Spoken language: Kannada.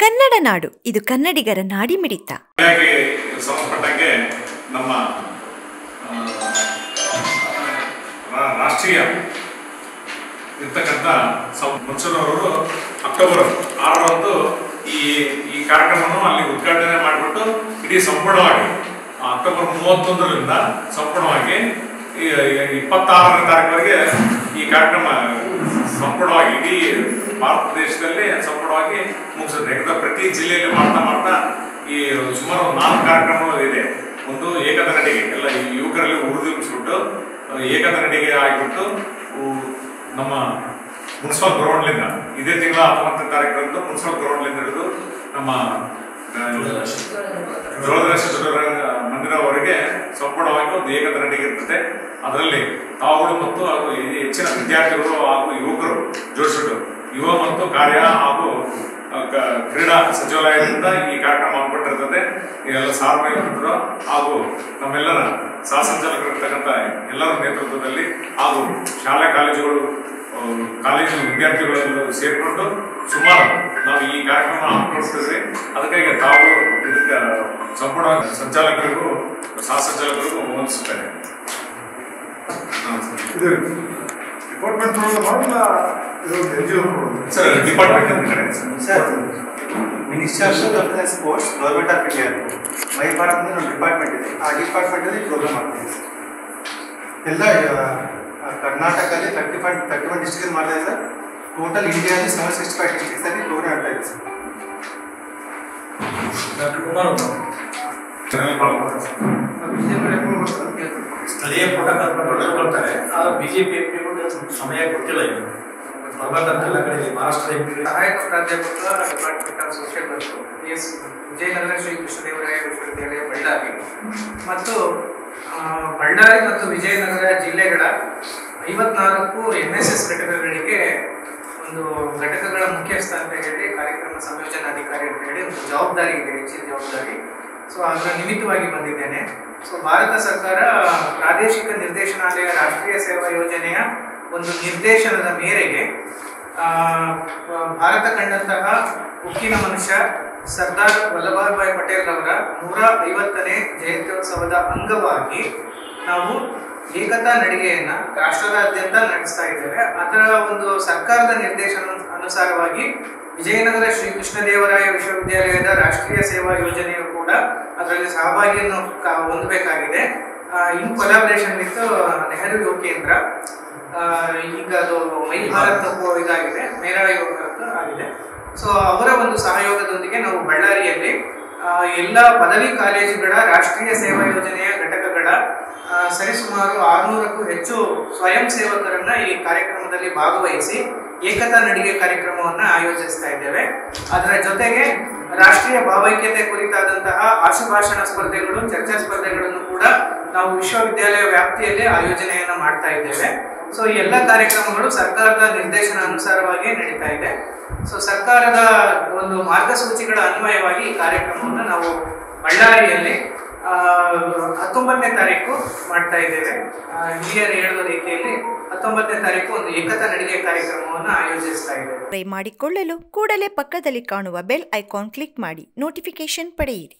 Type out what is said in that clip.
ಕನ್ನಡ ನಾಡು, ಇದು ಕನ್ನಡಿಗರ ನಾಡಿ ಮಿಡಿತ. ಸಂಬಂಧಪಟ್ಟಂಗೆ ನಮ್ಮ ರಾಷ್ಟ್ರೀಯ ಇರ್ತಕ್ಕಂಥ ಮನ್ಸೂರವರು ಅಕ್ಟೋಬರ್ 6ರಂದು ಈ ಕಾರ್ಯಕ್ರಮವನ್ನು ಅಲ್ಲಿ ಉದ್ಘಾಟನೆ ಮಾಡಿಬಿಟ್ಟು ಇಡೀ ಸಂಪೂರ್ಣವಾಗಿ ಅಕ್ಟೋಬರ್ 31ರಿಂದ ಸಂಪೂರ್ಣವಾಗಿ 26ನೇ ತಾರೀಕುವರೆಗೆ ಈ ಕಾರ್ಯಕ್ರಮ ಸಂಪೂರ್ಣವಾಗಿ ಇಡೀ ಭಾರತ ದೇಶದಲ್ಲಿ ಸಂಪೂರ್ಣವಾಗಿ ಮುಗಿಸುತ್ತೆ. ಯಾಕಂದ್ರೆ ಪ್ರತಿ ಜಿಲ್ಲೆಯಲ್ಲಿ ಮಾಡ್ತಾ ಈ ಸುಮಾರು 4 ಕಾರ್ಯಕ್ರಮಗಳು ಇದೆ. ಒಂದು ಏಕತಾ ನಡಿಗೆ, ಎಲ್ಲ ಯುವಕರಲ್ಲಿ ಉಳಿದಿಬಿಟ್ಟು ಏಕತಾ ನಡಿಗೆ ಆಗಿಬಿಟ್ಟು ನಮ್ಮ ಮುನ್ಸಿಪಲ್ ಗ್ರೌಂಡ್ಲಿಂದ ಇದೇ ತಿಂಗಳ 19ನೇ ತಾರೀಕರಂದು ಮುನ್ಸಿಪಲ್ ಗ್ರೌಂಡ್ಲಿಂದ ಹಿಡಿದು ನಮ್ಮ ಮಂದಿರವರೆಗೆ ಸಂಪೂರ್ಣವಾಗಿ ಒಂದು ಏಕತಾ ನಡಿಗೆ ಇರ್ತದೆ. ಅದರಲ್ಲಿ ತಾವುಗಳು ಮತ್ತು ಹಾಗೂ ಹೆಚ್ಚಿನ ವಿದ್ಯಾರ್ಥಿಗಳು ಹಾಗೂ ಯುವಕರು ಜೋಡಿಸಿಬಿಟ್ಟು ಯುವ ಮತ್ತು ಕಾರ್ಯ ಹಾಗೂ ಕ್ರೀಡಾ ಸಚಿವಾಲಯದಿಂದ ಈ ಕಾರ್ಯಕ್ರಮ ಹಮ್ಮಿಕೊಂಡಿರ್ತದೆ. ಎಲ್ಲ ಸಾರ್ವಜನಿಕರು ಹಾಗೂ ನಮ್ಮೆಲ್ಲರ ಸಹ ಸಂಚಾಲಕರಿರ್ತಕ್ಕಂಥ ಎಲ್ಲರ ನೇತೃತ್ವದಲ್ಲಿ ಹಾಗೂ ಶಾಲಾ ಕಾಲೇಜು ವಿದ್ಯಾರ್ಥಿಗಳೆಲ್ಲ ಸೇರಿಕೊಂಡು ಸುಮಾರು ನಾವು ಈ ಕಾರ್ಯಕ್ರಮ ಹಮ್ಮಿಕೊಳ್ತಿದ್ವಿ. ಅದಕ್ಕಾಗಿ ತಾವು ಇದಕ್ಕೆ ಸಂಪೂರ್ಣ ಸಂಚಾಲಕರಿಗೂ ಸಹ ಸಂಚಾಲಕರಿಗೂ ವಂದಿಸುತ್ತೇನೆ. Department sir, department sir, minister of sports, government of India, my Bharat ಒಂದು ಡಿಪಾರ್ಟ್ಮೆಂಟ್ ಇದೆ. ಆ ಡಿಪಾರ್ಟ್ಮೆಂಟಲ್ಲಿ ಪ್ರೋಗ್ರಾಮ್ ಆಗ್ತದೆ ಸರ್. ಎಲ್ಲ ಕರ್ನಾಟಕದಲ್ಲಿ 31 ಡಿಸ್ಟ್ರಿಕ್ಟ್ ಮಾಡ್ತಾ ಇದೆ ಸರ್. ಟೋಟಲ್ ಇಂಡಿಯಾದಲ್ಲಿ 765 ಡಿಸ್ಟ್ರಿಕ್ಟ್ಸಲ್ಲಿ ಪ್ರೋಗ್ರಾಮ್ ಆಗ್ತಾ ಇದೆ ಸರ್. ಸ್ಥಳೀಯ ಪ್ರೋಟೋಕಾಲ್ ಕೊಡ್ತಾರೆ. ಆದರೆ ಬಿಜೆಪಿ ಸಮಯ ಕೊಟ್ಟಿಲ್ಲ. ಇದು ಎಲ್ಲ ಕಡೆ ಮಹಾರಾಷ್ಟ್ರ ಸಹಾಯಕ ಪ್ರಾಧ್ಯಾಪಕ department of social work, Vijayanagara Shri Krishnadevaraya ವಿಶ್ವವಿದ್ಯಾಲಯ ಬಳ್ಳಾರಿ ಮತ್ತು ಬಳ್ಳಾರಿ ಮತ್ತು ವಿಜಯನಗರ ಜಿಲ್ಲೆಗಳ 54 NSS ಘಟಕಗಳಿಗೆ ಒಂದು ಘಟಕಗಳ ಮುಖ್ಯಸ್ಥ ಅಂತ ಹೇಳಿ ಕಾರ್ಯಕ್ರಮ ಸಂಯೋಜನಾಧಿಕಾರಿ ಅಂತ ಹೇಳಿ ಒಂದು ಜವಾಬ್ದಾರಿ ಇದೆ, ಹೆಚ್ಚಿನ ಜವಾಬ್ದಾರಿ. ಸೊ ಅದರ ನಿಮಿತ್ತವಾಗಿ ಬಂದಿದ್ದೇನೆ. ಸೊ ಭಾರತ ಸರ್ಕಾರ ಪ್ರಾದೇಶಿಕ ನಿರ್ದೇಶನಾಲಯ ರಾಷ್ಟ್ರೀಯ ಸೇವಾ ಯೋಜನೆಯ ಒಂದು ನಿರ್ದೇಶನದ ಮೇರೆಗೆ ಭಾರತ ಕಂಡಂತಹ ಉಕ್ಕಿನ ಮನುಷ್ಯ ಸರ್ದಾರ್ ವಲ್ಲಭಾಯ್ ಭಾಯ್ ಪಟೇಲ್ ಅವರ 150ನೇ ಜಯಂತ್ಯೋತ್ಸವದ ಅಂಗವಾಗಿ ನಾವು ಏಕತಾ ನಡಿಗೆಯನ್ನು ರಾಷ್ಟ್ರದಾದ್ಯಂತ ನಡೆಸ್ತಾ ಇದ್ದೇವೆ. ಅದರ ಒಂದು ಸರ್ಕಾರದ ನಿರ್ದೇಶನ ಅನುಸಾರವಾಗಿ ವಿಜಯನಗರ ಶ್ರೀ ಕೃಷ್ಣದೇವರಾಯ ವಿಶ್ವವಿದ್ಯಾಲಯದ ರಾಷ್ಟ್ರೀಯ ಸೇವಾ ಯೋಜನೆಯು ಕೂಡ ಅದರಲ್ಲಿ ಸಹಭಾಗಿಯನ್ನು ಹೊಂದಬೇಕಾಗಿದೆ. ಇನ್ ಕೊಲಾಬರೇಷನ್ ವಿತ್ ನೆಹರು ಯುವ ಕೇಂದ್ರ. ಈಗ ಅದು ಮೈ ಭಾರತ್ ಇದಾಗಿದೆ, ಮೇರಾ ಯುವ ಭಾರತ್ ಆಗಿದೆ. ಸೊ ಅವರ ಒಂದು ಸಹಯೋಗದೊಂದಿಗೆ ನಾವು ಬಳ್ಳಾರಿಯಲ್ಲಿ ಎಲ್ಲ ಪದವಿ ಕಾಲೇಜುಗಳ ರಾಷ್ಟ್ರೀಯ ಸೇವಾ ಯೋಜನೆಯ ಘಟಕಗಳ ಸರಿಸುಮಾರು 600ಕ್ಕೂ ಹೆಚ್ಚು ಸ್ವಯಂ ಸೇವಕರನ್ನ ಈ ಕಾರ್ಯಕ್ರಮದಲ್ಲಿ ಭಾಗವಹಿಸಿ ಏಕತಾ ನಡಿಗೆ ಕಾರ್ಯಕ್ರಮವನ್ನು ಆಯೋಜಿಸ್ತಾ ಇದ್ದೇವೆ. ಅದರ ಜೊತೆಗೆ ರಾಷ್ಟ್ರೀಯ ಭಾವೈಕ್ಯತೆ ಕುರಿತಾದಂತಹ ಆಶುಭಾಷಣ ಸ್ಪರ್ಧೆಗಳು, ಚರ್ಚಾ ಸ್ಪರ್ಧೆಗಳನ್ನು ಕೂಡ ನಾವು ವಿಶ್ವವಿದ್ಯಾಲಯ ವ್ಯಾಪ್ತಿಯಲ್ಲಿ ಆಯೋಜನೆಯನ್ನು ಮಾಡ್ತಾ ಇದ್ದೇವೆ. ಸೊ ಈ ಎಲ್ಲ ಕಾರ್ಯಕ್ರಮಗಳು ಸರ್ಕಾರದ ನಿರ್ದೇಶನ ಅನುಸಾರವಾಗಿ ನಡೀತಾ ಇದೆ. ಸೊ ಸರ್ಕಾರದ ಒಂದು ಮಾರ್ಗಸೂಚಿಗಳ ಅನ್ವಯವಾಗಿ ಈ ಕಾರ್ಯಕ್ರಮವನ್ನು ನಾವು ಬಳ್ಳಾರಿಯಲ್ಲಿ 19ನೇ ತಾರೀಕು ಮಾಡ್ತಾ ಇದ್ದೇವೆ. ಹಿರಿಯರು ಹೇಳುವ ರೀತಿಯಲ್ಲಿ 19ನೇ ತಾರೀಕು ಒಂದು ಏಕತಾ ನಡಿಗೆ ಕಾರ್ಯಕ್ರಮವನ್ನು ಆಯೋಜಿಸ್ತಾ ಇದ್ದೇವೆ. ಮಾಡಿಕೊಳ್ಳಲು ಕೂಡಲೇ ಪಕ್ಕದಲ್ಲಿ ಕಾಣುವ ಬೆಲ್ ಐಕಾನ್ ಕ್ಲಿಕ್ ಮಾಡಿ ನೋಟಿಫಿಕೇಶನ್ ಪಡೆಯಿರಿ.